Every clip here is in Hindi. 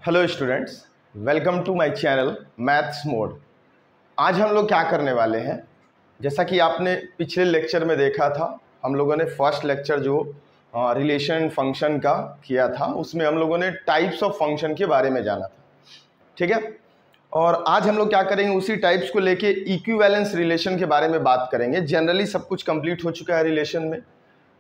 Hello students, welcome to my channel maths mode. आज हम लोग क्या करने वाले हैं, जैसा कि आपने पिछले लेक्चर में देखा था, हम लोगों ने फर्स्ट लेक्चर जो रिलेशन फंक्शन का किया था उसमें हम लोगों ने टाइप्स ऑफ फंक्शन के बारे में जाना था। ठीक है, और आज हम लोग क्या करेंगे, उसी टाइप्स को लेके इक्विवेलेंस रिलेशन के बारे में बात करेंगे। जनरली सब कुछ कंप्लीट हो चुका है रिलेशन में,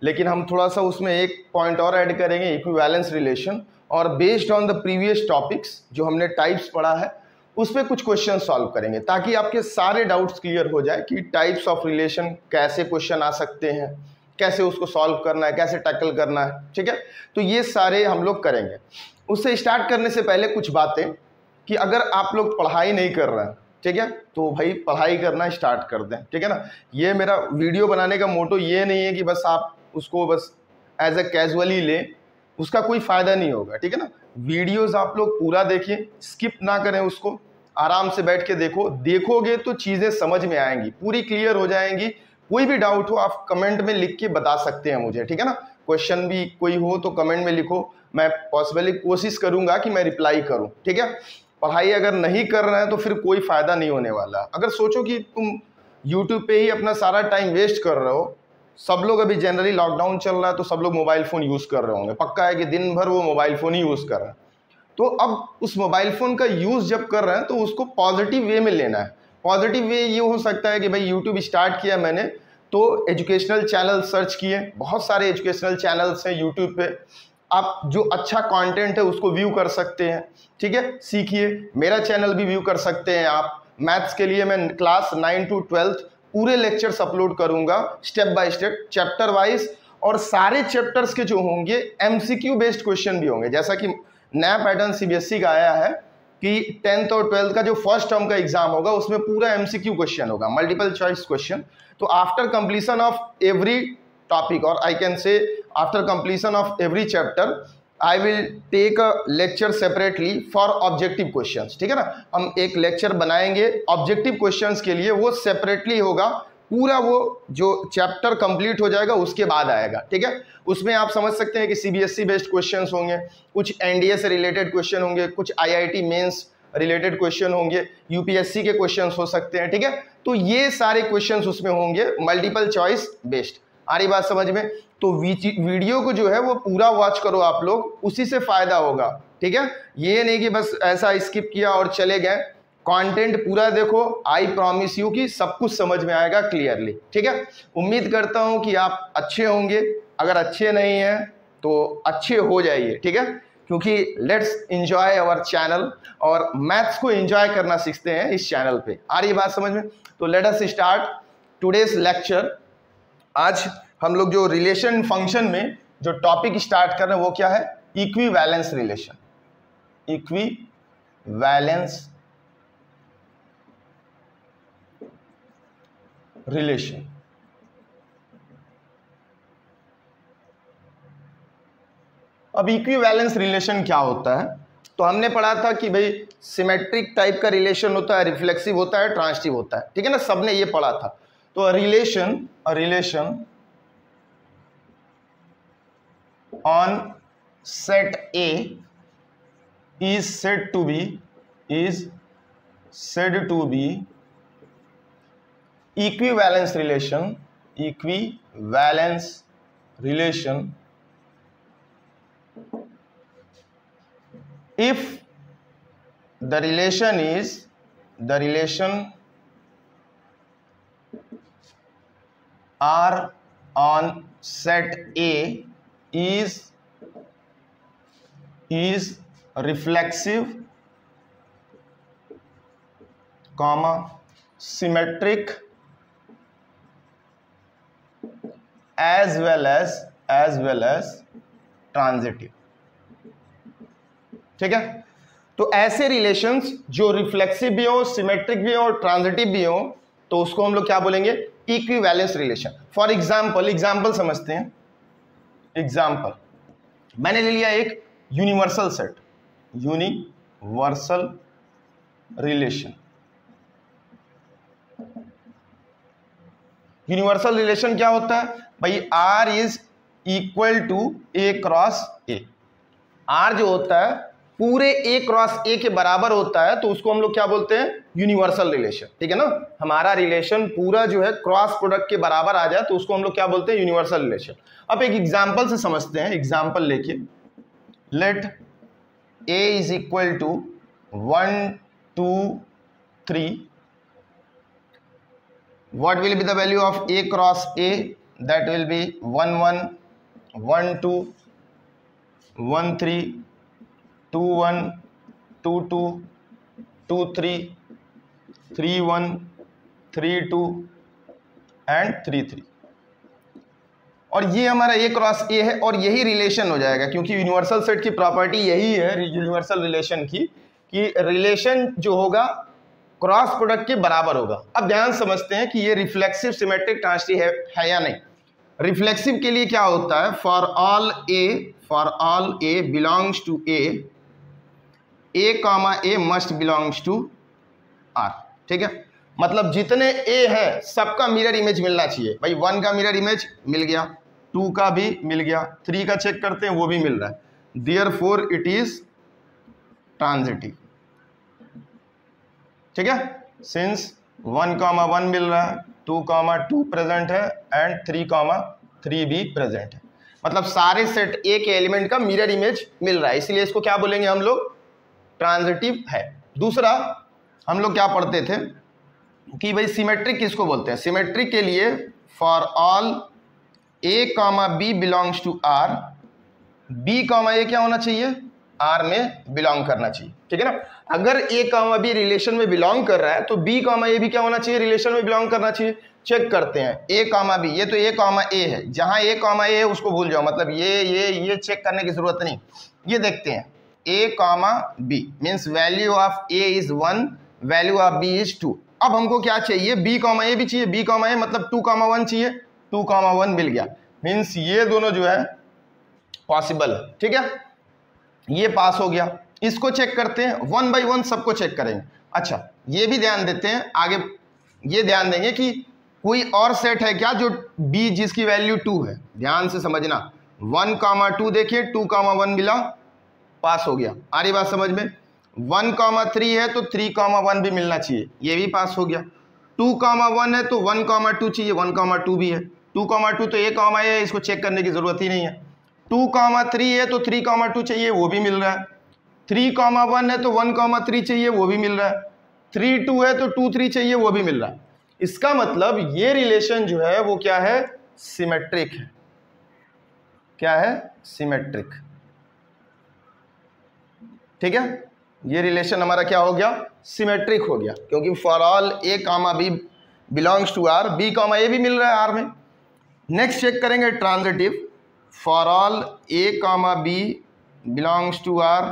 लेकिन हम थोड़ा सा उसमें एक पॉइंट और ऐड करेंगे, इक्विवेलेंस रिलेशन, और based on the previous topics जो हमने टाइप्स पढ़ा है उस पर कुछ क्वेश्चन सॉल्व करेंगे, ताकि आपके सारे डाउट्स क्लियर हो जाए कि टाइप्स ऑफ रिलेशन कैसे क्वेश्चन आ सकते हैं, कैसे उसको सॉल्व करना है, कैसे टैकल करना है। ठीक है, तो ये सारे हम लोग करेंगे। उससे स्टार्ट करने से पहले कुछ बातें कि अगर आप लोग पढ़ाई नहीं कर रहे हैं, ठीक है, तो भाई पढ़ाई करना स्टार्ट कर दें। ठीक है ना, ये मेरा वीडियो बनाने का मोटो ये नहीं है कि बस आप उसको बस एज ए कैजुअली लें, उसका कोई फ़ायदा नहीं होगा। ठीक है ना, वीडियोस आप लोग पूरा देखिए, स्किप ना करें, उसको आराम से बैठ के देखोगे तो चीज़ें समझ में आएंगी, पूरी क्लियर हो जाएंगी। कोई भी डाउट हो आप कमेंट में लिख के बता सकते हैं मुझे। ठीक है ना, क्वेश्चन भी कोई हो तो कमेंट में लिखो, मैं पॉसिबली कोशिश करूंगा कि मैं रिप्लाई करूं। ठीक है, पढ़ाई अगर नहीं कर रहे हैं तो फिर कोई फ़ायदा नहीं होने वाला। अगर सोचो कि तुम यूट्यूब पे ही अपना सारा टाइम वेस्ट कर रहे हो, सब लोग अभी जनरली लॉकडाउन चल रहा है तो सब लोग मोबाइल फ़ोन यूज़ कर रहे होंगे, पक्का है कि दिन भर वो मोबाइल फ़ोन ही यूज़ कर रहे हैं। तो अब उस मोबाइल फ़ोन का यूज़ जब कर रहे हैं तो उसको पॉजिटिव वे में लेना है। पॉजिटिव वे ये हो सकता है कि भाई यूट्यूब स्टार्ट किया मैंने तो एजुकेशनल चैनल सर्च किए, बहुत सारे एजुकेशनल चैनल्स हैं यूट्यूब पे, आप जो अच्छा कंटेंट है उसको व्यू कर सकते हैं। ठीक है, सीखिए, मेरा चैनल भी व्यू कर सकते हैं आप। मैथ्स के लिए मैं क्लास 9 to 12 पूरे लेक्चर्स अपलोड करूंगा, step by step, chapter wise, और सारे चैप्टर्स के जो होंगे एमसीक्यू बेस्ड क्वेश्चन भी होंगे। जैसा कि नया पैटर्न सीबीएसई का आया है कि 10th और 12th का जो फर्स्ट टर्म का एग्जाम होगा उसमें पूरा एमसीक्यू क्वेश्चन होगा, मल्टीपल चॉइस क्वेश्चन। तो after completion of every topic, और I can say after completion of every chapter, I will take a lecture separately for objective questions. ठीक है ना, हम एक लेक्चर बनाएंगे ऑब्जेक्टिव क्वेश्चंस के लिए, वो सेपरेटली होगा, पूरा वो जो चैप्टर कंप्लीट हो जाएगा उसके बाद आएगा। ठीक है, उसमें आप समझ सकते हैं कि सीबीएसई बेस्ड क्वेश्चंस होंगे, कुछ एनडीए से रिलेटेड क्वेश्चन होंगे, कुछ आईआईटी मेंस रिलेटेड क्वेश्चन होंगे, यूपीएससी के क्वेश्चंस हो सकते हैं। ठीक है, तो ये सारे क्वेश्चंस उसमें होंगे मल्टीपल चॉइस बेस्ड। आ रही बात समझ में? तो वीडियो को जो है वो पूरा वॉच करो आप लोग, उसी से फायदा होगा। ठीक है, ये नहीं कि बस ऐसा स्किप किया और चले गए, कंटेंट पूरा देखो। आई प्रॉमिस यू कि सब कुछ समझ में आएगा क्लियरली। ठीक है, उम्मीद करता हूं कि आप अच्छे होंगे, अगर अच्छे नहीं हैं तो अच्छे हो जाइए। ठीक है, क्योंकि लेट्स एंजॉय अवर चैनल, और मैथ्स को एंजॉय करना सीखते हैं इस चैनल पे। आ रही बात समझ में? तो let us start today's lecture. आज हम लोग जो रिलेशन फंक्शन में जो टॉपिक स्टार्ट कर रहे हैं वो क्या है? Equivalence relation. Equivalence relation. अब इक्विवेलेंस रिलेशन क्या होता है? तो हमने पढ़ा था कि भाई सिमेट्रिक टाइप का रिलेशन होता है, रिफ्लेक्सिव होता है, ट्रांजिटिव होता है। ठीक है ना, सबने ये पढ़ा था। तो relation on set A is said to be equivalence relation if the relation R on set A is reflexive, symmetric, as well as transitive. ठीक है, तो ऐसे रिलेशंस जो रिफ्लेक्सिव भी हो, सिमेट्रिक भी हो और ट्रांजिटिव भी हो, तो उसको हम लोग क्या बोलेंगे? Equivalence relation. फॉर एग्जाम्पल समझते हैं। एग्जाम्पल मैंने ले लिया एक universal set, universal relation. Universal relation क्या होता है भाई? R is equal to A cross A। R जो होता है पूरे ए क्रॉस ए के बराबर होता है तो उसको हम लोग क्या बोलते हैं, यूनिवर्सल रिलेशन। ठीक है ना, हमारा रिलेशन पूरा जो है क्रॉस प्रोडक्ट के बराबर आ जाए तो उसको हम लोग क्या बोलते हैं, यूनिवर्सल रिलेशन। अब एक एग्जांपल से समझते हैं, एग्जांपल लेके, let A is equal to 1 2 3, what will be the value of a cross a? That will be 1 1 1 2 1 3 2 1 2 2 2 3 3 1 3 2 and 3 3। और ये हमारा ए क्रॉस ए है और यही रिलेशन हो जाएगा, क्योंकि यूनिवर्सल सेट की प्रॉपर्टी यही है यूनिवर्सल रिलेशन की, कि रिलेशन जो होगा क्रॉस प्रोडक्ट के बराबर होगा। अब ध्यान समझते हैं कि ये रिफ्लेक्सिव सिमेट्रिक ट्रांसिटिव है या नहीं। रिफ्लेक्सिव के लिए क्या होता है, for all A belongs to A comma A must belongs to R. ठीक है, मतलब जितने ए हैं सबका मिरर इमेज मिलना चाहिए। भाई 1 का मिरर इमेज मिल गया, 2 का भी मिल गया, 3 का चेक करते हैं वो भी मिल रहा है, देयरफॉर इट इज ट्रांजिटिव। ठीक है, सिंस 1 कॉमा 1 मिल रहा है, 2 कॉमा 2 प्रेजेंट है एंड 3 कॉमा 3 भी प्रेजेंट है, मतलब सारे सेट ए के एलिमेंट का मिरर इमेज मिल रहा है, इसलिए इसको क्या बोलेंगे हम लोग, ट्रांजिटिव है। दूसरा हम लोग क्या पढ़ते थे कि भाई सिमेट्रिक किसको बोलते हैं। सिमेट्रिक के लिए for all A comma B belongs to R, B comma A क्या होना चाहिए, आर में बिलोंग करना चाहिए। ठीक है ना, अगर ए कॉमा बी रिलेशन में बिलोंग कर रहा है तो बी कॉमा ए भी क्या होना चाहिए, रिलेशन में बिलोंग करना चाहिए। चेक करते हैं ए कॉमा बी, ये तो ए कॉमा ए है, जहां ए कॉमा ए है उसको भूल जाओ, मतलब ये चेक करने की जरूरत नहीं। ये देखते हैं A comma B means value of A is 1, value of B is 2। अब हमको क्या चाहिए, बी कॉमा ए भी चाहिए, बी कॉमा ए मतलब 2 कॉमा 1 चाहिए, 2 कॉमा 1 मिल गया, मीन्स ये दोनों जो है पॉसिबल है। ठीक है, ये पास हो गया। इसको चेक करते हैं, 1 बाई 1 सबको चेक करेंगे। अच्छा, ये भी ध्यान देते हैं, आगे ये ध्यान देंगे कि कोई और सेट है क्या जो बी जिसकी वैल्यू 2 है। ध्यान से समझना, 1 कॉमा 2 देखिए, 2 कॉमा 1 मिला, पास हो गया। आ रही बात समझ में। 1 कॉमा 3 है तो 3 कॉमा 1 भी मिलना चाहिए, ये भी पास हो गया। 2 कॉमा 1 है तो 1 कॉमा 2 चाहिए, 1 कॉमा 2 भी है। 2 कॉमा 2 तो ए कॉमा ए है, इसको चेक करने की जरूरत ही नहीं है। 2 कॉमा 3 है तो 3 कॉमा 2 चाहिए, वो भी मिल रहा है। 3 कॉमा 1 है तो 1 कॉमा 3 चाहिए, वो भी मिल रहा है। 3 2 है तो 2 3 चाहिए, वो भी मिल रहा है। इसका मतलब ये रिलेशन जो है वो क्या है, सिमेट्रिक है। क्या है, सिमेट्रिक। ठीक है, ये रिलेशन हमारा क्या हो गया, सिमेट्रिक हो गया, क्योंकि for all A comma B belongs to R, B comma A भी मिल रहा है आर में। नेक्स्ट चेक करेंगे transitive, for all A comma B belongs to R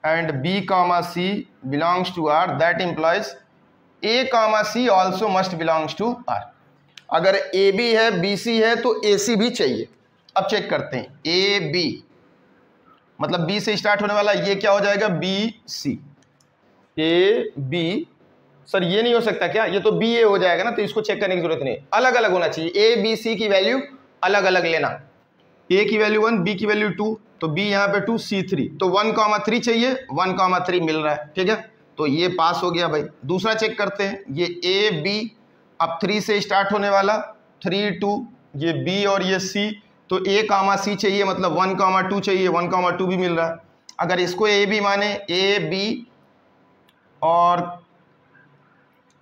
and B comma C belongs to R, that implies A comma C also must belongs to R. अगर ए बी है, बी सी है तो ए सी भी चाहिए। अब चेक करते हैं, ए बी मतलब बी से स्टार्ट होने वाला, ये क्या हो जाएगा, B C. A B, sir ये नहीं हो सकता क्या, ये तो बी ए हो जाएगा ना, तो इसको चेक करने की जरूरत नहीं, अलग अलग होना चाहिए। ए बी सी की वैल्यू अलग अलग लेना, ए की वैल्यू 1, बी की वैल्यू 2, तो बी यहाँ पे 2, सी 3, तो 1 कॉमा 3 चाहिए, 1 कॉमा 3 मिल रहा है। ठीक है, तो ये पास हो गया भाई। दूसरा चेक करते हैं, ये ए बी, अब 3 से स्टार्ट होने वाला, 3 2, ये बी और ये सी, तो ए कामा सी चाहिए, मतलब 1 कामा 2 चाहिए, 1 कामा 2 भी मिल रहा है। अगर इसको ए बी माने, ए बी और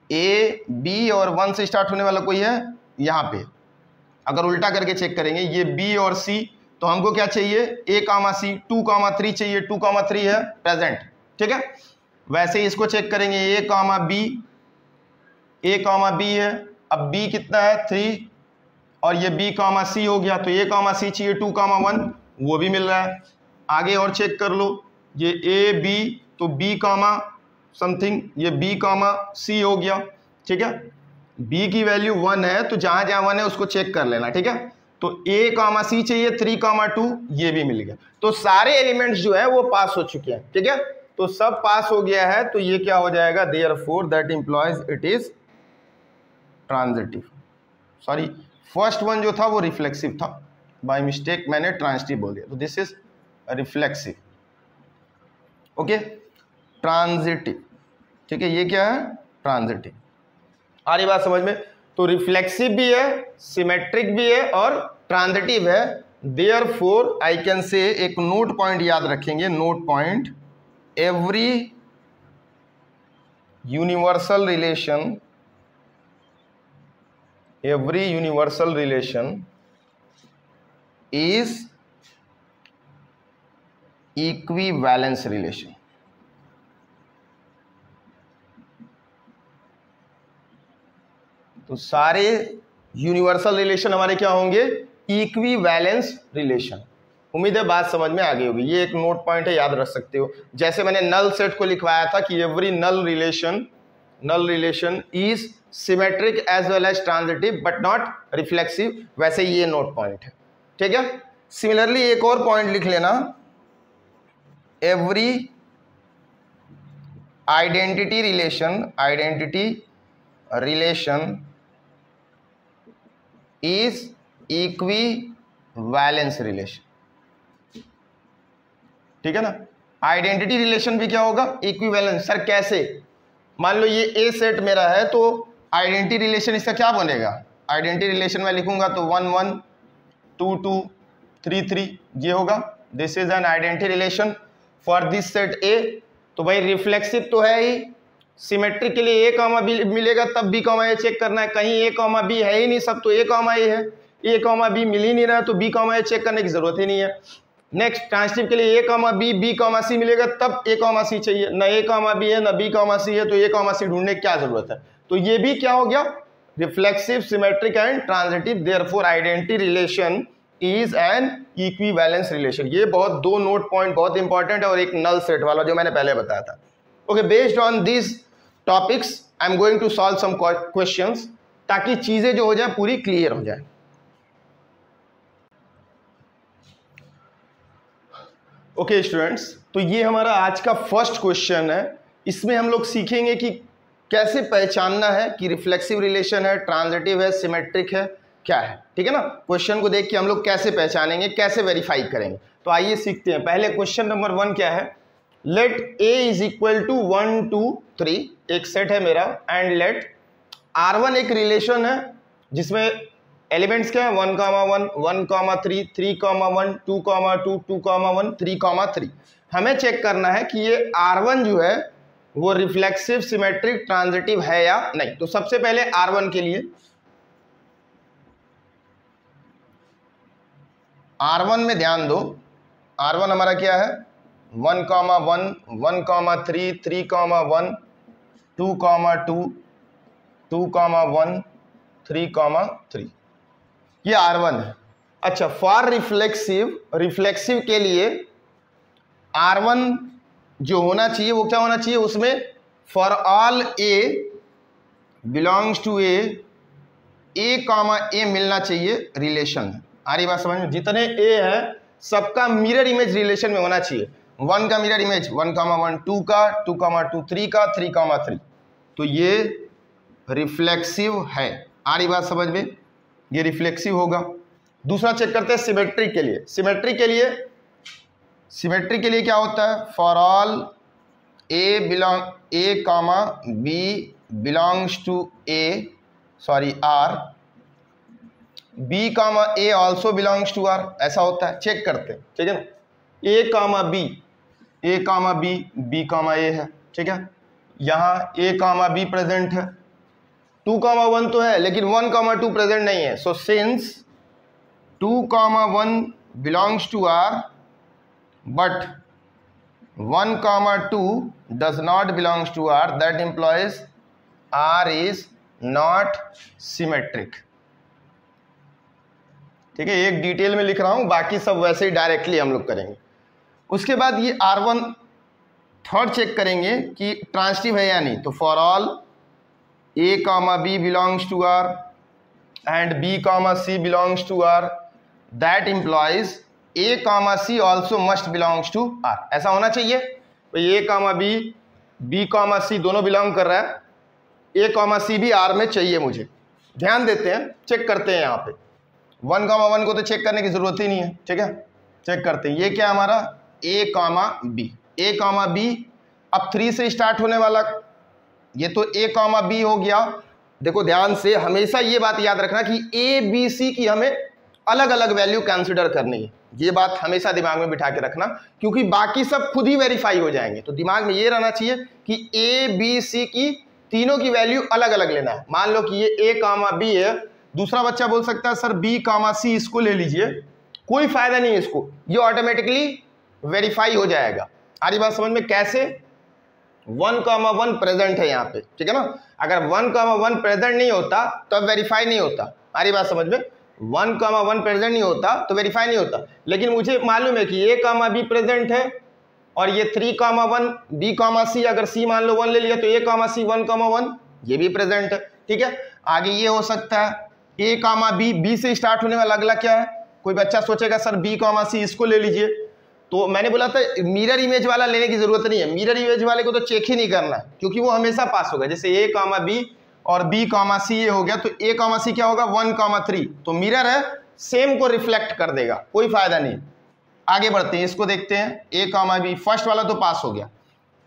ए बी और 1 से स्टार्ट होने वाला कोई है यहाँ पे, अगर उल्टा करके चेक करेंगे, ये बी और सी, तो हमको क्या चाहिए, ए कामा सी, 2 कामा 3 चाहिए, 2 कामा 3 है प्रेजेंट। ठीक है, वैसे ही इसको चेक करेंगे, ए comma B, A comma B है, अब बी कितना है 3 और ये बी कामा सी हो गया, तो ए कामा सी चाहिए 2 कामा 1, वो भी मिल रहा है। आगे और चेक कर लो, ये ए बी तो बी कामा समथिंग, ये बी कामा सी हो गया। ठीक है, बी की वैल्यू 1 है तो जहां जहां 1 है उसको चेक कर लेना। ठीक है, तो ए कामा सी चाहिए 3 कामा 2, ये भी मिल गया। तो सारे एलिमेंट्स जो है वो पास हो चुके हैं। ठीक है, तो सब पास हो गया है, तो ये क्या हो जाएगा, therefore that employees it is transitive. Sorry, first one जो था वो रिफ्लेक्सिव था, बाय मिस्टेक मैंने ट्रांजिटिव बोल दिया, तो this is reflexive. Okay, transitive, ठीक है, ये क्या है, ट्रांजिटिव। आ रही बात समझ में? तो रिफ्लेक्सिव भी है, सिमेट्रिक भी है और ट्रांजिटिव है। देयरफॉर आई कैन से, एक नोट पॉइंट याद रखेंगे, note point, every universal relation is equivalence relation. तो सारे यूनिवर्सल रिलेशन हमारे क्या होंगे, इक्विवेलेंस रिलेशन। उम्मीद है बात समझ में आ गई होगी। ये एक नोट पॉइंट है, याद रख सकते हो। जैसे मैंने नल सेट को लिखवाया था कि every null relation is symmetric as well as transitive but not reflexive, वैसे ये नोट पॉइंट है, ठीक है। सिमिलरली एक और पॉइंट लिख लेना, every identity relation is equivalence relation, ठीक है ना। आइडेंटिटी रिलेशन भी क्या होगा, इक्विवेलेंस। सर कैसे? मान लो ये ए सेट मेरा है, तो आइडेंटिटी रिलेशन इसका क्या बनेगा, आइडेंटिटी रिलेशन में लिखूंगा तो 1 1 2 2 3 3 ये होगा। This is an identity relation for this set ए। तो भाई रिफ्लेक्सिव तो है ही, सिमेट्रिक के लिए ए कॉमा बी मिलेगा तब बी कॉमा ए चेक करना है। कहीं ए कॉमा बी है ही नहीं, सब तो ए कॉमा ए है। ए कॉमा बी मिल ही नहीं रहा तो बी कॉमा ए चेक करने की जरूरत ही नहीं है। नेक्स्ट ट्रांजिटिव के लिए ए कॉमा बी, बी कॉमा सी मिलेगा तब ए कॉमा सी चाहिए। न ए कॉमा बी है न बी कॉमा सी है, तो ए कॉमा सी ढूंढने की क्या जरूरत है। तो ये भी क्या हो गया, reflexive, symmetric and transitive. Therefore identity relation is an equivalence relation. ये बहुत दो नोट पॉइंट बहुत इंपॉर्टेंट है, और एक नल सेट वाला जो मैंने पहले बताया था। Okay, based on this topics I am going to solve some questions, ताकि चीजें जो हो जाए पूरी क्लियर हो जाए। ओके स्टूडेंट्स, तो ये हमारा आज का फर्स्ट क्वेश्चन है। इसमें हम लोग सीखेंगे कि कैसे पहचानना है कि रिफ्लेक्सिव रिलेशन है, ट्रांजिटिव है, सिमेट्रिक है, क्या है, ठीक है ना। क्वेश्चन को देख के हम लोग कैसे पहचानेंगे, कैसे वेरीफाई करेंगे। तो आइए सीखते हैं। पहले क्वेश्चन नंबर 1 क्या है, let A is equal to 1 2 3, एक सेट है मेरा, एंड लेट R1 एक रिलेशन है जिसमें एलिमेंट्स क्या है, 1 1 1 3 3 1 2 2 2 1 3 3। हमें चेक करना है कि ये R1 जो है वो रिफ्लेक्सिव, सिमेट्रिक, ट्रांजिटिव है या नहीं। तो सबसे पहले R1 के लिए, R1 में ध्यान दो, R1 हमारा क्या है, 1 1 1 3 3 1 2 2 2 1 3 3, ये R1 है। अच्छा, फॉर रिफ्लेक्सिव के लिए R1 जो होना चाहिए वो क्या होना चाहिए, उसमें for all A belongs to A comma A मिलना चाहिए रिलेशन। आ रही बात समझ में? जितने ए है सबका मिरर इमेज रिलेशन में होना चाहिए। 1 का मिरर इमेज 1 1, 2 का 2 2, 3 का 3 3, तो ये रिफ्लेक्सिव है। आ रही बात समझ में? ये रिफ्लेक्सिव होगा। दूसरा चेक करते हैं सिमेट्रिक के लिए। सिमेट्रिक के लिए क्या होता है, for all A comma B belongs to R, B comma A also belongs to R, ऐसा होता है। चेक करते हैं, ठीक है ना। A comma B, B comma A है, ठीक है। यहाँ ए कॉमा बी प्रेजेंट है, 2 1 तो है लेकिन 1 2 प्रेजेंट नहीं है। So since 2 1 belongs to R but 1 2 does not belongs to R, that implies R is not symmetric। ठीक है, एक डिटेल में लिख रहा हूं, बाकी सब वैसे ही डायरेक्टली हम लोग करेंगे। उसके बाद ये R1 थर्ड चेक करेंगे कि ट्रांजिटिव है या नहीं। तो for all A comma B belongs to R and B comma C belongs to R, that implies A comma C also must belongs to R, ऐसा होना चाहिए। तो A comma B, B comma C दोनों बिलोंग कर रहा है, A कॉमा सी भी R में चाहिए मुझे। ध्यान देते हैं, चेक करते हैं। यहाँ पे 1 को तो चेक करने की जरूरत ही नहीं है, ठीक है। चेक करते हैं, ये क्या हमारा A comma B, A comma B, अब 3 से स्टार्ट होने वाला ये तो ए कामा बी हो गया। देखो ध्यान से, हमेशा ये बात याद रखना कि ए बी सी की हमें अलग अलग वैल्यू कंसिडर करनी है। ये बात हमेशा दिमाग में बिठा के रखना, क्योंकि बाकी सब खुद ही वेरीफाई हो जाएंगे। तो दिमाग में ये रहना चाहिए कि ए बी सी की तीनों की वैल्यू अलग अलग लेना है। मान लो कि ये ए कामा बी है, दूसरा बच्चा बोल सकता है सर बी कामा सी इसको ले लीजिए, कोई फायदा नहीं है इसको, ये ऑटोमेटिकली वेरीफाई हो जाएगा। आ रही बात समझ में? कैसे? 1,1 प्रेजेंट है यहाँ पे, ठीक है ना। अगर 1,1 प्रेजेंट नहीं होता तो अब वेरीफाई नहीं होता। आ रही बात समझ में? 1,1 प्रेजेंट नहीं होता तो वेरीफाई नहीं होता। लेकिन मुझे मालूम है कि ए कामा बी प्रेजेंट है और ये 3,1 बी कामा सी, अगर सी मान लो 1 ले लिया तो ए कामा सी 1,1 ये भी प्रेजेंट है, ठीक है। आगे ये हो सकता है ए कामा बी, बी से स्टार्ट होने वाला अगला क्या है? कोई बच्चा सोचेगा सर बी कामा सी इसको ले लीजिए, तो मैंने बोला था मिरर इमेज वाला लेने की जरूरत नहीं है। मिरर इमेज वाले को तो चेक ही नहीं करना, क्योंकि वो हमेशा पास होगा। जैसे ए कामा बी और बी कामा सी ये हो गया, तो ए कामा सी क्या होगा? 1,3, तो मिरर है, सेम को रिफ्लेक्ट कर देगा, कोई फायदा नहीं। आगे बढ़ते हैं, इसको देखते हैं। ए कामा बी, फर्स्ट वाला तो पास हो गया।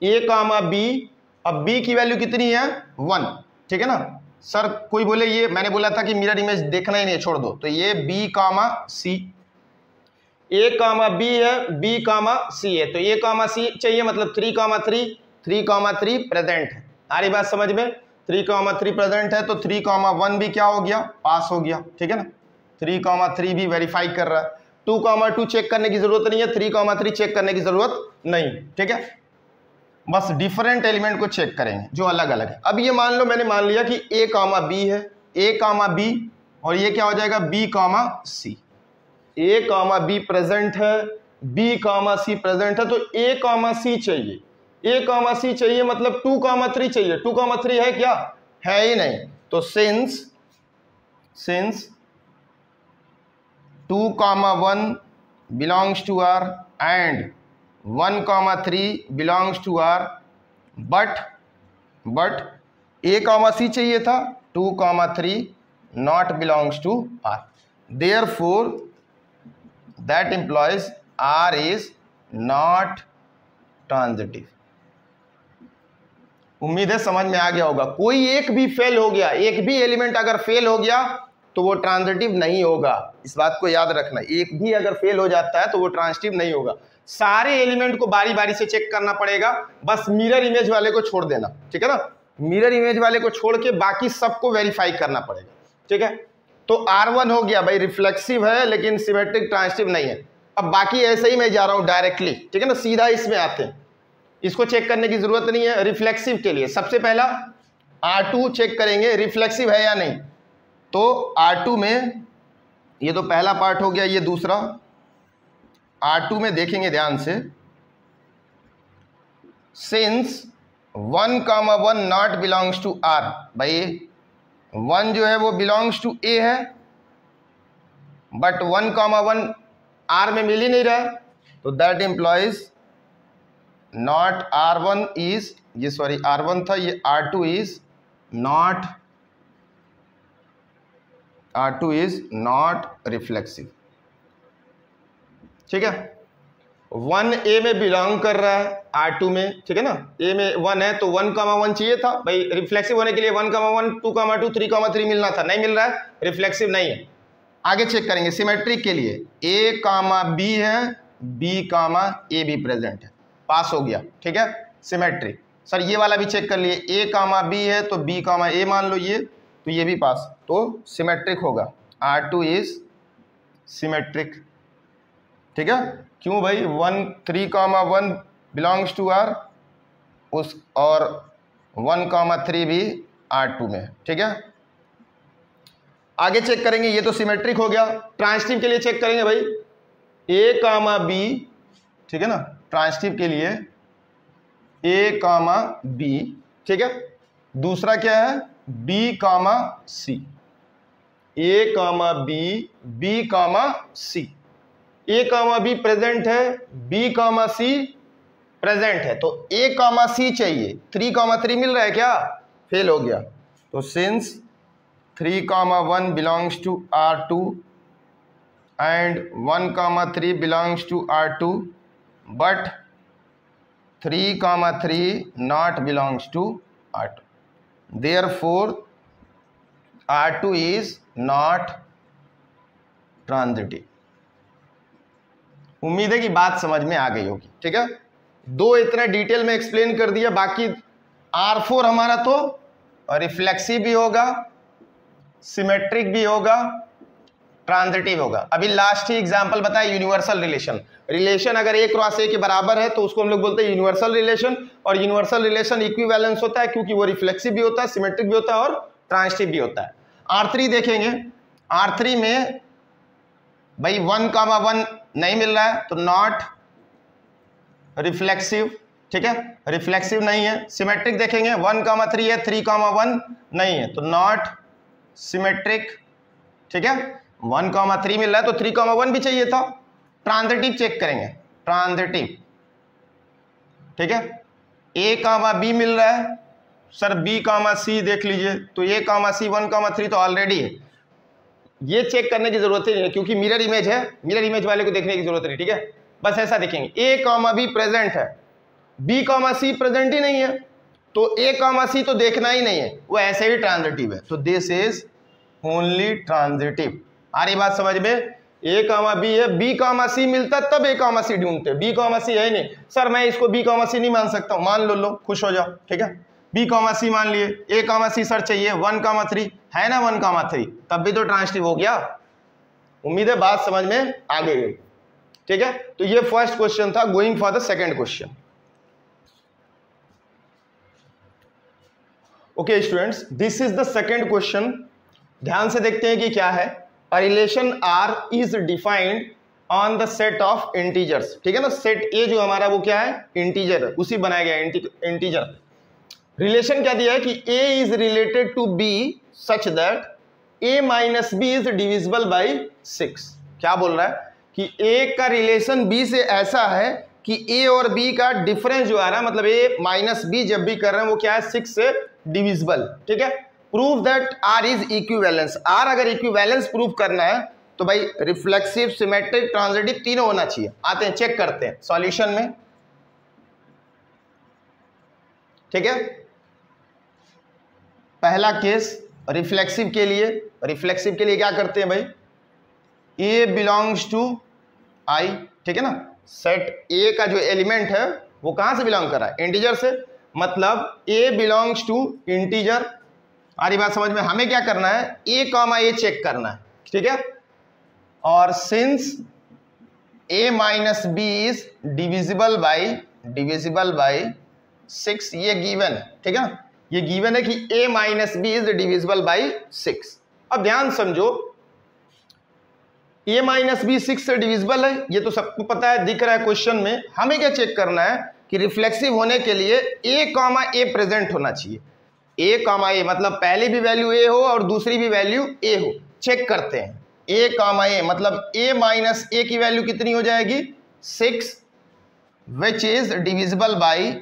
ए कामा बी, अब बी की वैल्यू कितनी है? 1, ठीक है ना। सर कोई बोले ये मैंने बोला था कि मिरर इमेज देखना ही नहीं, छोड़ दो। तो ये B comma C, A comma B है, बी कामा सी है, तो ए कामा सी चाहिए, मतलब 3,3 प्रेजेंट है। आ रही बात समझ में? 3,3 प्रेजेंट है, तो 3,1 भी क्या हो गया? पास हो गया, ठीक है ना। 3,3 भी वेरीफाई कर रहा है। 2,2 चेक करने की जरूरत नहीं है, 3,3 चेक करने की जरूरत नहीं, ठीक है। बस डिफरेंट एलिमेंट को चेक करेंगे जो अलग अलग है। अब ये मान लो मैंने मान लिया कि ए कामा बी है, ए कामा बी, और ये क्या हो जाएगा? B comma C. A comma B present है, बी कामा सी प्रेजेंट है, तो ए कामा सी चाहिए। ए कामा सी चाहिए मतलब 2,3 चाहिए। 2,3 है क्या? है ही नहीं। तो since 2,1 belongs to R and 1,3 belongs to R, but A comma C चाहिए था, 2,3 not belongs to R, therefore that implies R is not transitive. उम्मीद है समझ में आ गया होगा। कोई एक भी फेल हो गया, एक भी एलिमेंट अगर फेल हो गया तो वो ट्रांजिटिव नहीं होगा। इस बात को याद रखना, एक भी अगर फेल हो जाता है तो वो ट्रांजिटिव नहीं होगा। सारे एलिमेंट को बारी बारी से चेक करना पड़ेगा, बस मिरर इमेज वाले को छोड़ देना, ठीक है ना। मिरर इमेज वाले को छोड़ के बाकी सबको वेरीफाई करना पड़ेगा, ठीक है। तो R1 हो गया भाई, रिफ्लेक्सिव है लेकिन सिमेट्रिक ट्रांजिटिव नहीं है। अब बाकी ऐसे ही मैं जा रहा हूं डायरेक्टली, ठीक है ना, सीधा इसमें आते हैं। इसको चेक करने की जरूरत नहीं है। रिफ्लेक्सिव के लिए सबसे पहला R2 चेक करेंगे रिफ्लेक्सिव है या नहीं। तो R2 में ये तो पहला पार्ट हो गया, ये दूसरा R2 में देखेंगे ध्यान से। Since 1,1 not belongs to R, भाई 1 जो है वो बिलोंग्स टू A है, बट 1,1 R में मिल ही नहीं रहा, तो that implies not R1 is, ये सॉरी R1 था, ये R2 is not, R2 is not reflexive, ठीक है। 1 A में बिलोंग कर रहा है, R2 में, ठीक है ना। A में 1 है तो 1,1 चाहिए था भाई, रिफ्लेक्सिव होने के लिए 1,1 2,2 3,3 मिलना था, नहीं मिल रहा है, रिफ्लेक्सिव नहीं है। आगे चेक करेंगे सिमेट्रिक के लिए। A कामा B है, B कामा A भी प्रेजेंट है, पास हो गया, ठीक है, सिमेट्रिक। सर ये वाला भी चेक कर लिए, A कामा B है तो B कामा A मान लो ये, तो ये भी पास, तो सिमेट्रिक होगा। R2 इज सिमेट्रिक, ठीक है। क्यों भाई? 3,1 बिलोंग्स टू R उस, और 1,3 भी R2 में, ठीक है। आगे चेक करेंगे, ये तो सिमेट्रिक हो गया। ट्रांजिटिव के लिए चेक करेंगे भाई, A कामा B, ठीक है ना, ट्रांजिटिव के लिए A कामा B, ठीक है। दूसरा क्या है? B comma C, A comma B, B comma C। A comma B present है, B कामा C प्रेजेंट है, तो A कामा C चाहिए। 3,3 मिल रहा है क्या? फेल हो गया। तो since 3,1 belongs to R2 and 1,3 belongs to R2, but 3, not belongs to R2. Therefore R2 is not transitive. उम्मीद है कि बात समझ में आ गई होगी। ठीक है, दो इतना डिटेल में एक्सप्लेन कर दिया, बाकी R4 हमारा तो रिफ्लेक्सिव भी होगा, सिमेट्रिक भी होगा, ट्रांजिटिव होगा। अभी लास्ट ही एग्जांपल बताया यूनिवर्सल रिलेशन। रिलेशन अगर A क्रॉस A के बराबर है तो उसको हम लोग बोलते हैं यूनिवर्सल रिलेशन, और यूनिवर्सल रिलेशन इक्विवेलेंस होता है क्योंकि वो रिफ्लेक्सिव भी होता है, सिमेट्रिक भी होता है और ट्रांजिटिव भी होता है। R3 देखेंगे, R3 में भाई 1,1 नहीं मिल रहा है तो नॉट रिफ्लेक्सिव। ठीक है, रिफ्लेक्सिव नहीं है। सिमेट्रिक देखेंगे 1,3 है, 3,1 नहीं है तो नॉट सिमेट्रिक। ठीक है, 1,3 मिल रहा है तो 3,1 भी चाहिए था। ट्रांजिटिव चेक करेंगे, ट्रांजिटिव। ठीक है, A, B मिल रहा है, सर B, C देख लीजिए तो A, C 1,3 तो ऑलरेडी है, ये चेक करने की जरूरत ही नहीं है क्योंकि मिरर इमेज है, मिरर इमेज वाले को देखने की जरूरत नहीं। ठीक है, बस ऐसा देखेंगे A, B प्रेजेंट है, B, C प्रेजेंट ही नहीं है तो A, C तो देखना ही नहीं है, वो ऐसे ही ट्रांजिटिव है। तो दिस इज ओनली ट्रांजिटिव। आ रही बात समझ में? A, B है, B, C मिलता तब A, C ढूंढते, B, C है ही नहीं। सर मैं इसको B, C नहीं मान सकता हूं, मान लो खुश हो जाओ। ठीक है, B, C मान लिए, A, C सर चाहिए 1,3 है ना, 1,3 तब भी तो ट्रांजिटिव हो गया। उम्मीद है बात समझ में आ गई। ठीक है, तो ये फर्स्ट क्वेश्चन था। Going for the second question. Okay students, this is the second question. ध्यान से देखते हैं कि क्या है। A relation R is defined on the set of integers। ठीक है ना, सेट A जो हमारा वो क्या है, इंटीजर है, उसी बनाया गया इंटीजर। रिलेशन क्या दिया है कि A is related to B such that A minus B is divisible by 6। क्या बोल रहा है कि A का रिलेशन B से ऐसा है कि A और B का डिफरेंस जो आ रहा है, मतलब A माइनस B जब भी कर रहे हैं वो क्या है, 6 से डिविजिबल। ठीक है, prove that R is equivalence. R अगर इक्विवेलेंस प्रूव करना है तो भाई रिफ्लेक्सिव, सिमेट्रिक, ट्रांजिटिव तीनों होना चाहिए। आते हैं चेक करते हैं सॉल्यूशन में। ठीक है, पहला केस रिफ्लेक्सिव के लिए। रिफ्लेक्सिव के लिए क्या करते हैं भाई, A बिलोंग्स टू I। ठीक है ना, सेट A का जो एलिमेंट है वो कहां से बिलोंग कर रहा है, इंटीजर से, मतलब A बिलोंग्स टू इंटीजर। आ रही बात समझ में? हमें क्या करना है, A, A चेक करना है। ठीक है, और since A minus B is divisible by 6, ये गिवन है। ठीक है, ये गिवन है कि A minus B is divisible by 6। अब ध्यान समझो, A माइनस B 6 से डिविजिबल है, ये तो सबको पता है, दिख रहा है क्वेश्चन में। हमें क्या चेक करना है कि रिफ्लेक्सिव होने के लिए A, A प्रेजेंट होना चाहिए। A, A मतलब पहली भी वैल्यू A हो और दूसरी भी वैल्यू A हो। चेक करते हैं A, A मतलब A माइनस A की वैल्यू कितनी हो जाएगी, 6, विच इज डिविजिबल बाई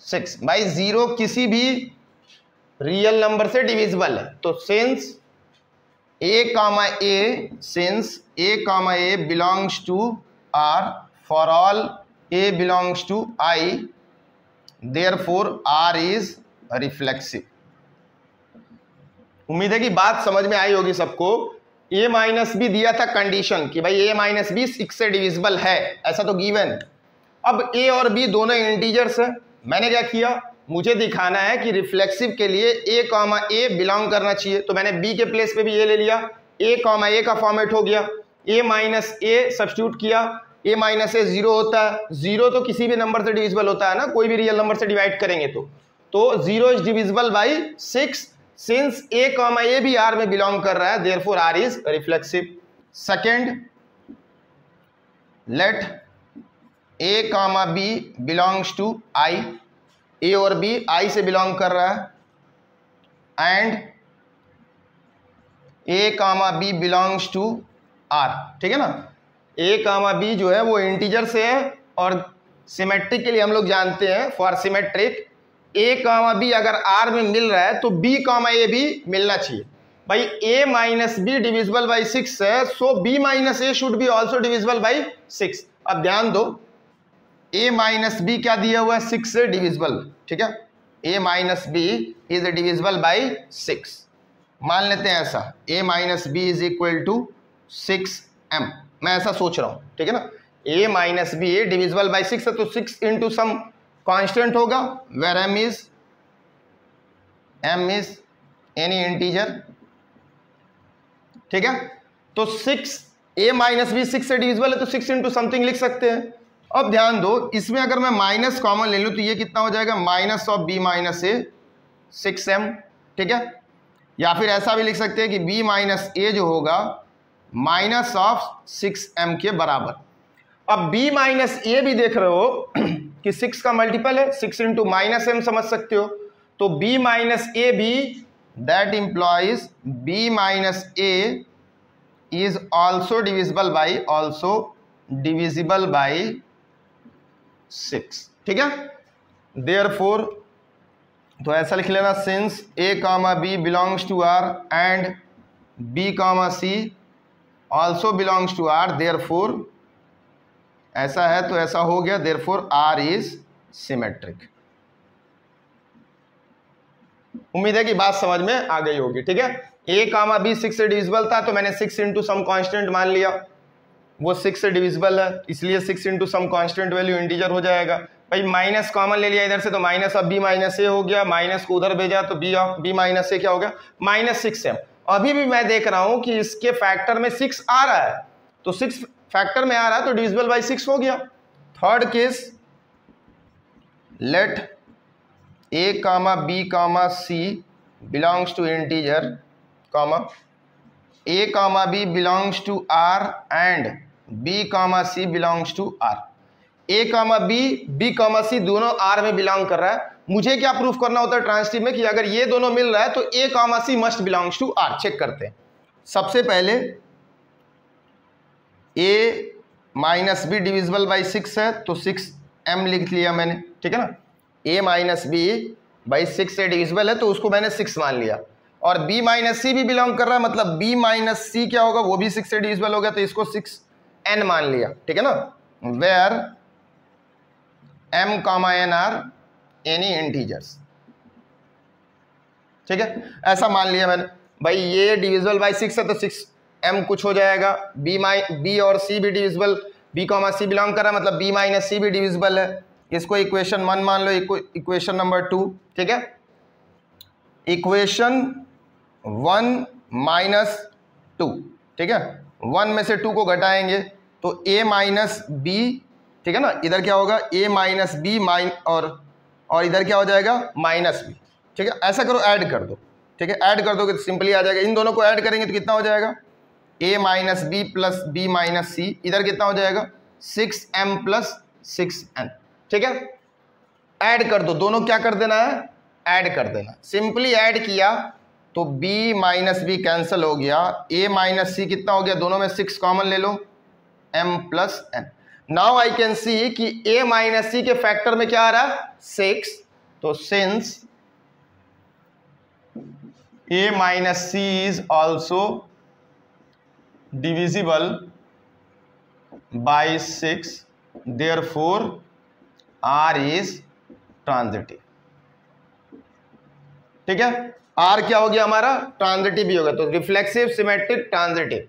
6। भाई 0 किसी भी रियल नंबर से डिविजिबल है, तो since A, A belongs to R, for all A belongs to I, therefore R is reflexive। उम्मीद है कि बात समझ में आई होगी सबको। A माइनस B दिया था कंडीशन कि भाई A माइनस B 6 से डिविजिबल है, ऐसा तो गिवन। अब A और B दोनों इंटीजर्स है। मैंने क्या किया, मुझे दिखाना है कि रिफ्लेक्सिव के लिए A, A बिलोंग करना चाहिए, तो मैंने B के प्लेस पे भी A ले लिया। A, A का फॉर्मेट हो गया, A माइनस A सब्स्टिट्यूट किया, A माइनस A 0 होता है। 0 तो किसी भी नंबर से डिविजिबल होता है ना, कोई भी रियल नंबर से डिवाइड करेंगे तो 0 is divisible by 6। Since A, A भी R में बिलोंग कर रहा है, therefore R is reflexive. Second, let A, B belongs to I। A और B I से बिलोंग कर रहा है, and A, B belongs to R। ठीक है ना, A, B जो है वो इंटीजर से है, और सिमेट्रिक के लिए हम लोग जानते हैं, फॉर सिमेट्रिक A, B अगर R में मिल रहा है तो B, A भी मिलना चाहिए। भाई a minus B divisible by 6 है, सो b minus A should be also divisible by 6। अब ध्यान दो, a माइनस बी क्या दिया हुआ है, 6 से डिविजिबल, ठीक है, a minus B is divisible by 6। मान लेते हैं ऐसा, a minus B is equal to 6m, मैं ऐसा सोच रहा हूं, ठीक है ना। a minus B divisible by 6 है, तो 6 इंटू सम कांस्टेंट होगा, where m is any integer, ठीक है। तो 6 a माइनस बी 6 से डिविजिबल है, तो 6 इंटू समथिंग लिख सकते हैं। अब ध्यान दो, इसमें अगर मैं माइनस कॉमन ले लूं तो ये कितना हो जाएगा, minus of b minus A 6m, ठीक है। या फिर ऐसा भी लिख सकते हैं कि b माइनस ए जो होगा माइनस ऑफ 6m के बराबर। अब b माइनस ए भी देख रहे हो कि 6 का मल्टीपल है, 6 इंटू माइनस एम समझ सकते हो, तो b माइनस ए भी, that implies b minus A is also divisible by 6, ठीक है। देयरफॉर, तो ऐसा लिख लेना, since a comma b belongs to r and b comma c also belongs to r, therefore ऐसा है तो ऐसा हो गया, देयरफॉर r इज सिमेट्रिक। उम्मीद है कि बात समझ में आ गई होगी, ठीक है। a कामा b 6 से डिविजिबल था, तो मैंने 6 इंटू सम कांस्टेंट मान लिया, वो 6 से डिविजिबल है, इसलिए 6 into some constant value integer हो जाएगा। भाई माइनस कॉमन ले लिया इधर से, तो माइनस ऑफ b माइनस ए हो गया, माइनस को उधर भेजा तो b ऑफ b माइनस ए क्या हो गया, माइनस 6m। अभी भी मैं देख रहा हूं कि इसके फैक्टर में 6 आ रहा है, तो 6 फैक्टर में आ रहा है तो डिविजिबल बाई 6 हो गया। Third case, let a comma b comma c belongs to integer comma a comma b belongs to r and b comma c belongs to r। a comma b comma c दोनों r में बिलोंग कर रहा है। मुझे क्या प्रूफ करना होता है ट्रांजिटिव में कि अगर ये दोनों मिल रहा है तो a comma c must belongs to r। Check करते हैं। सबसे पहले a minus B divisible by 6 है, तो 6m लिख लिया मैंने, ठीक है ना। a माइनस बी बाई 6 से डिविजिबल है, तो उसको मैंने 6 मान लिया, और b माइनस सी भी बिलोंग कर रहा है, मतलब b माइनस सी क्या होगा, वो भी 6 से डिविजिबल हो गया, तो इसको 6n मान लिया, ठीक है ना। Where m comma n are any integers, ठीक है, ऐसा मान लिया मैंने। भाई ये डिविजिबल बाई 6 है, तो 6m कुछ हो जाएगा, b और c भी divisible, b comma c belong कर रहा है, मतलब b माइनस सी भी डिविजिबल है। इसको इक्वेशन 1 मान लो, इक्वेशन नंबर 2, ठीक है। इक्वेशन 1 माइनस 2, ठीक है, 1 में से 2 को घटाएंगे तो a माइनस बी, ठीक है ना, इधर क्या होगा a माइनस बी और इधर क्या हो जाएगा माइनस बी, ठीक है। ऐसा करो, ऐड कर दो, ठीक है, ऐड कर दोगे तो सिंपली आ जाएगा। इन दोनों को ऐड करेंगे तो कितना हो जाएगा, a minus B plus b minus C, इधर कितना हो जाएगा 6m प्लस 6n, ठीक है। ऐड कर दो, दोनों क्या कर देना है, ऐड कर देना। सिंपली ऐड किया तो b माइनस बी कैंसिल हो गया, a माइनस सी कितना हो गया, दोनों में 6 कॉमन ले लो, m plus n। Now I can see कि a माइनस सी के फैक्टर में क्या आ रहा है 6, तो since a minus C is also divisible by 6, therefore r is transitive, ठीक है। r क्या हो गया हमारा, ट्रांजिटिव भी होगा, तो रिफ्लेक्सिव सिमेट्रिक ट्रांजिटिव,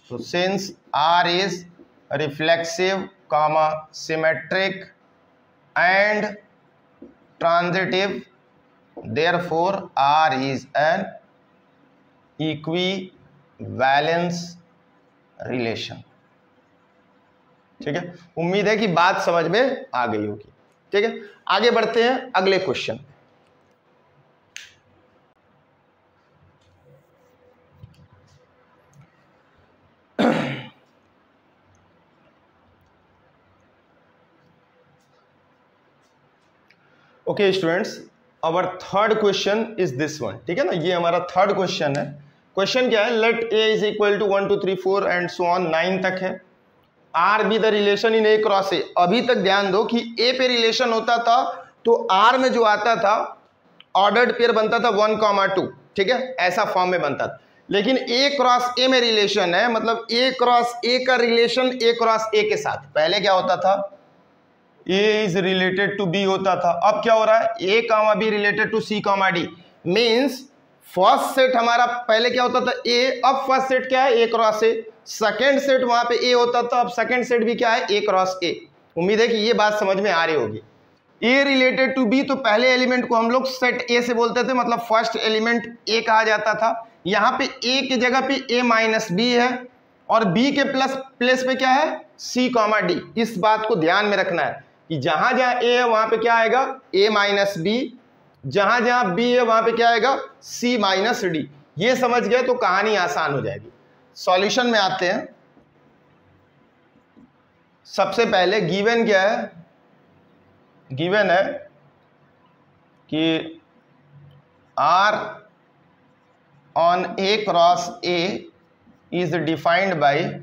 तो since r is reflexive comma symmetric and transitive, therefore r is an equivalence relation, ठीक है। उम्मीद है कि बात समझ में आ गई होगी, ठीक है। आगे बढ़ते हैं अगले question. Okay students, our third question is this one, ठीक है ना, ये हमारा थर्ड क्वेश्चन है। क्वेश्चन क्या है, let a is equal to 1 2 3 4 and so on 9 तक है, R B the relation in A cross A. अभी तक ध्यान दो कि ए पे रिलेशन होता था तो आर में जो आता था ऑर्डर्ड पेयर बनता था 1, 2, ठीक है, ऐसा फॉर्म में बनता था। लेकिन ए क्रॉस ए में रिलेशन है, मतलब ए क्रॉस ए का रिलेशन ए क्रॉस ए के साथ। पहले क्या होता था, A is related to B होता था, अब क्या हो रहा है, A comma B related to C comma D. Means first set हमारा पहले क्या होता था ए, अब फर्स्ट सेट क्या है, ए क्रॉस ए। सेकेंड सेट वहां पे ए होता था, अब सेकेंड सेट भी क्या है, ए क्रॉस ए। उम्मीद है कि ये बात समझ में आ रही होगी। ए रिलेटेड टू बी, तो पहले एलिमेंट को हम लोग सेट ए से बोलते थे, मतलब फर्स्ट एलिमेंट ए कहा जाता था। यहाँ पे ए की जगह पे ए माइनस बी है और बी के प्लेस पे क्या है, सी कॉमा डी। इस बात को ध्यान में रखना है कि जहां जहां ए है वहां पे क्या आएगा, ए माइनस बी, जहां जहां बी है वहां पे क्या आएगा, सी माइनस डी। ये समझ गए तो कहानी आसान हो जाएगी। सॉल्यूशन में आते हैं। सबसे पहले गिवन क्या है, गिवन है कि R on A cross A is defined by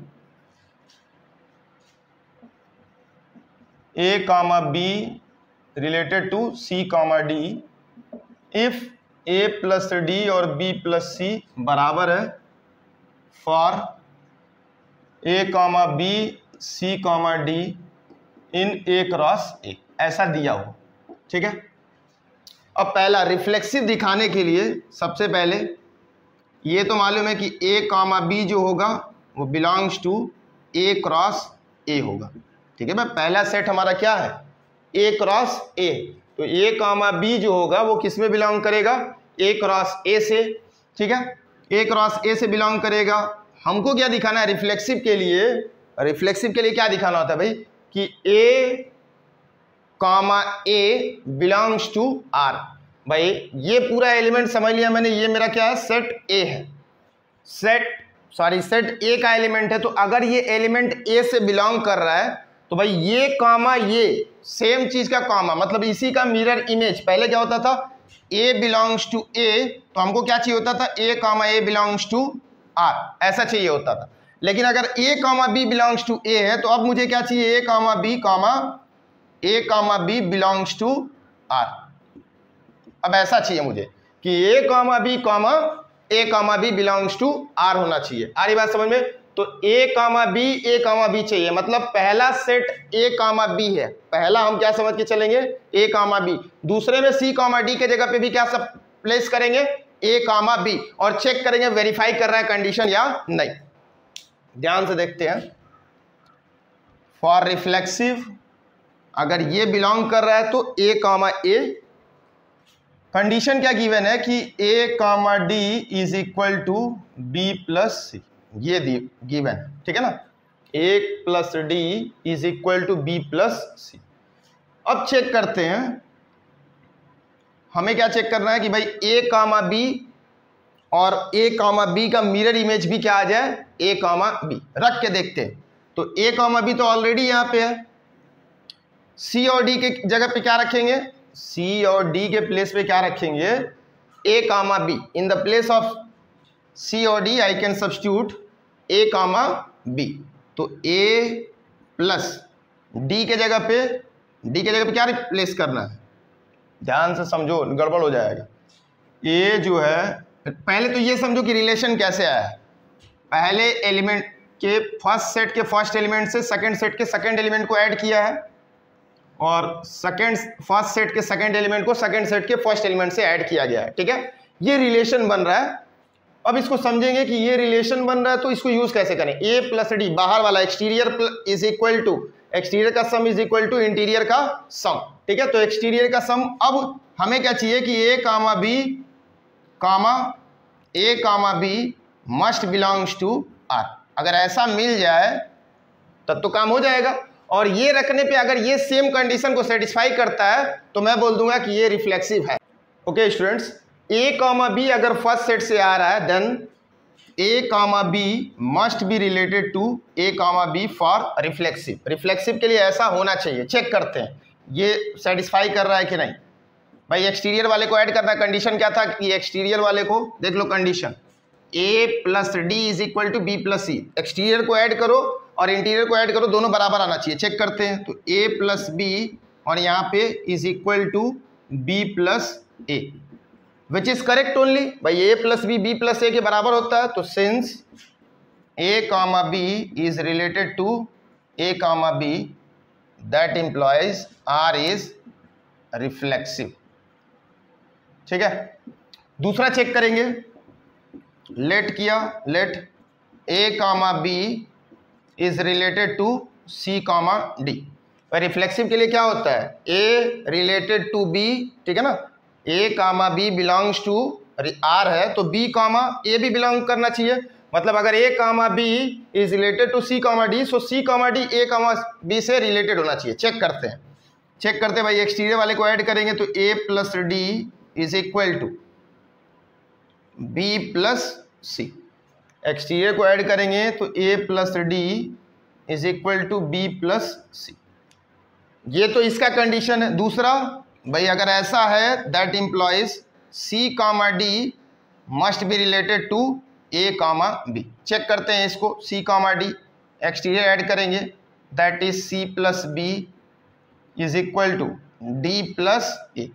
A comma B related to C comma D if A plus D और B plus C बराबर है for A comma B C comma D in A cross A, ऐसा दिया हो। ठीक है, अब पहला रिफ्लेक्सिव दिखाने के लिए सबसे पहले ये तो मालूम है कि ए कामा बी जो होगा वो belongs to A cross A होगा। ठीक है भाई, पहला सेट हमारा क्या है, ए क्रॉस ए। तो ए कामा बी जो होगा वो किस में बिलोंग करेगा, ए क्रॉस ए से। ठीक है, ए क्रॉस ए से बिलोंग करेगा। हमको क्या दिखाना है रिफ्लेक्सिव के लिए, रिफ्लेक्सिव के लिए क्या दिखाना होता है भाई, कि A comma A belongs to are. भाई ये पूरा एलिमेंट समझ लिया मैंने, ये मेरा क्या है, सेट ए है, सेट ए का एलिमेंट है। तो अगर ये एलिमेंट ए से बिलोंग कर रहा है तो भाई ये कामा ये सेम चीज का कामा, मतलब इसी का मिरर इमेज। पहले क्या होता था, ए बिलोंग्स टू ए, तो हमको क्या चाहिए होता था, ए कामा ए बिलोंग्स टू आर, ऐसा चाहिए होता था। लेकिन अगर A comma B belongs to ए है तो अब मुझे क्या चाहिए, ए comma B belongs to are. अब ऐसा चाहिए मुझे कि A comma B belongs to are होना चाहिए। आ रही बात समझ में? तो ए कामा बी चाहिए, मतलब पहला सेट ए कामा बी है। पहला हम क्या समझ के चलेंगे, ए कामा बी। दूसरे में सी कामा डी के जगह पे भी क्या सब प्लेस करेंगे, ए कामा बी, और चेक करेंगे वेरीफाई कर रहा है कंडीशन या नहीं। ध्यान से देखते हैं। फॉर रिफ्लेक्सिव अगर ये बिलोंग कर रहा है तो ए कामा ए, कंडीशन क्या गिवन है कि A comma D is equal to B plus C, ये गिवन है। ठीक है ना, A plus D is equal to B plus C. अब चेक करते हैं, हमें क्या चेक करना है कि भाई ए कामा बी और ए कामा बी का मिरर इमेज भी क्या आ जाए, ए कामा बी। रख के देखते हैं। तो ए कामा बी तो ऑलरेडी यहाँ पे है, सी और डी के जगह पे क्या रखेंगे, सी और डी के प्लेस पे क्या रखेंगे, A comma B. In the place of C और D I can substitute A comma B. तो ए प्लस डी के जगह पे क्या रिप्लेस करना है, ध्यान से समझो, गड़बड़ हो जाएगा। ए जो है, पहले तो ये समझो कि रिलेशन कैसे आया है। पहले एलिमेंट के फर्स्ट सेट के फर्स्ट एलिमेंट से सेकंड सेट के सेकंड एलिमेंट को ऐड किया है, और फर्स्ट सेट के सेकंड एलिमेंट को सेकंड सेट के फर्स्ट एलिमेंट से ऐड किया गया है। ठीक है, ये रिलेशन बन रहा है। अब इसको समझेंगे कि ये रिलेशन बन रहा है तो इसको यूज कैसे करें। ए प्लस डी, बाहर वाला exterior is equal to, exterior का sum is equal to interior का सम। ठीक है, तो एक्सटीरियर का सम। अब हमें क्या चाहिए कि A comma B must belongs to R. अगर ऐसा मिल जाए तब तो काम हो जाएगा। और ये रखने पे अगर ये सेम कंडीशन को सेटिस्फाई करता है तो मैं बोल दूंगा कि ये रिफ्लेक्सिव है। Okay students, A comma B अगर फर्स्ट सेट से आ रहा है then A comma B must be related to A comma B for reflexive. Reflexive के लिए ऐसा होना चाहिए। चेक करते हैं ये सेटिस्फाई कर रहा है कि नहीं। भाई एक्सटीरियर वाले को ऐड करना, कंडीशन क्या था कि एक्सटीरियर वाले को देख लो, condition A plus D is equal to B plus C. Exterior को ऐड करो और इंटीरियर को ऐड करो, दोनों बराबर आना चाहिए। चेक करते हैं। तो a प्लस बी और यहाँ पे is equal to B plus A. Which is correct only. भाई A plus B B plus A के बराबर होता है, तो since A comma B is related to A comma B that implies R is reflexive. ठीक है, दूसरा चेक करेंगे, लेट किया, let A comma B is related to C comma D. Reflexive के लिए क्या होता है, ए रिलेटेड टू बी, ठीक है ना, ए comma B belongs to are है तो बी कामा ए भी बिलोंग करना चाहिए। मतलब अगर A comma B is related to C comma D, so C comma D A comma B से रिलेटेड होना चाहिए। चेक करते हैं, चेक करते हैं भाई, एक्सटीरियर वाले को ऐड करेंगे तो A plus D is equal to B plus C. Exterior को ऐड करेंगे तो A plus D is equal to B plus C. ये तो इसका कंडीशन है। दूसरा भाई अगर ऐसा है that implies C comma D must be related to A comma B. Check करते हैं इसको, सी कामा डी, एक्सटीरियर ऐड करेंगे that is C plus B is equal to D plus A.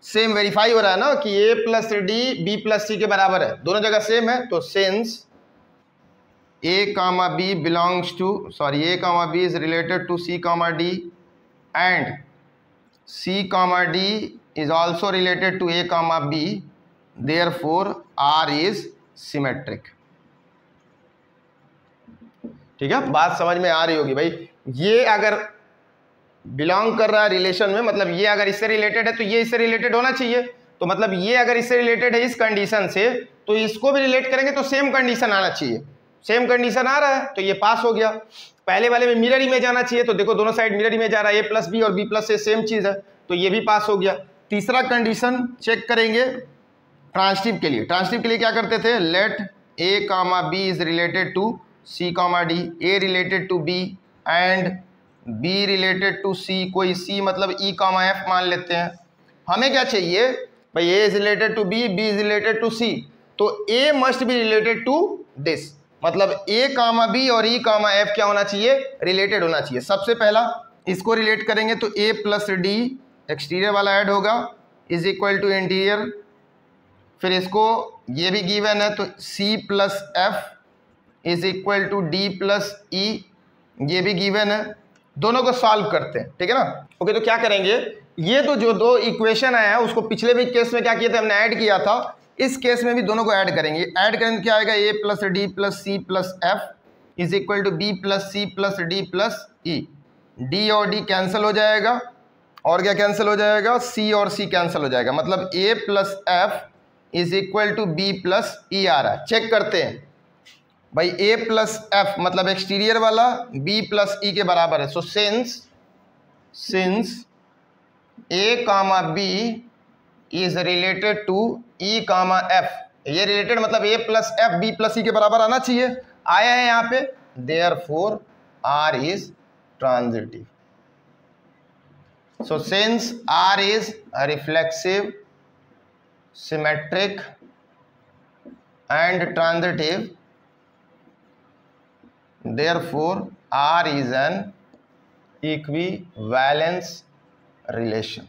Same verify हो रहा है ना कि A plus D B plus C के बराबर है, दोनों जगह सेम है। तो since A comma B belongs to A comma B is related to C comma D and C comma D is also related to A comma B, therefore R is symmetric. ठीक है, बात समझ में आ रही होगी भाई। ये अगर बिलोंग कर रहा है रिलेशन में, मतलब ये अगर इससे रिलेटेड है तो ये इससे रिलेटेड होना चाहिए। तो मतलब ये अगर इससे रिलेटेड है इस कंडीशन से, तो इसको भी रिलेट करेंगे तो सेम कंडीशन आना चाहिए। सेम कंडीशन आ रहा है तो ये पास हो गया। पहले वाले में मिरर इमेज आना चाहिए, तो देखो दोनों साइड मिरर इमेज आ रहा है, ए प्लस बी और बी प्लस ए सेम चीज है, तो ये भी पास हो गया। तीसरा कंडीशन चेक करेंगे ट्रांसिटिव के लिए। ट्रांसिटिव के लिए क्या करते थे, let A comma B is related to C comma D, A related to B and B related to C. कोई सी मतलब ई कामा एफ मान लेते हैं। हमें क्या चाहिए भाई, A is related to B, B is related to C, तो A must be related to this. मतलब ए कामा बी और ई कामा एफ क्या होना चाहिए, रिलेटेड होना चाहिए। सबसे पहला इसको रिलेट करेंगे तो ए प्लस डी, एक्सटीरियर वाला ऐड होगा, इज इक्वल टू इंटीरियर। फिर इसको ये भी गिवन है तो C plus F is equal to D plus E, ये भी गिवन है। दोनों को सॉल्व करते हैं, ठीक है ना। ओके, तो क्या करेंगे, ये तो जो दो इक्वेशन आया है उसको पिछले भी केस में क्या किया था, हमने ऐड किया था, इस केस में भी दोनों को ऐड करेंगे। ऐड करेंगे क्या आएगा, A plus D plus C plus F is equal to B plus C plus D plus E. D और डी कैंसिल हो जाएगा, और क्या कैंसिल हो जाएगा, सी और सी कैंसिल हो जाएगा। मतलब A plus F is equal to B plus E आ रहा है। चेक करते हैं भाई, ए प्लस एफ मतलब एक्सटीरियर वाला बी प्लस ई के बराबर है। So since A comma B is related to E comma F, ये रिलेटेड मतलब A plus F B plus E के बराबर आना चाहिए, आया है यहाँ पे, therefore R is transitive. So since R is reflexive, symmetric and transitive, therefore R is an equivalence relation।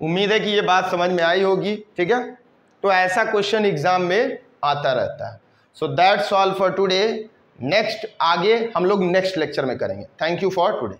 उम्मीद है कि ये बात समझ में आई होगी, ठीक है। तो ऐसा क्वेश्चन एग्जाम में आता रहता है। So that's all for today. Next आगे हम लोग नेक्स्ट लेक्चर में करेंगे। Thank you for today.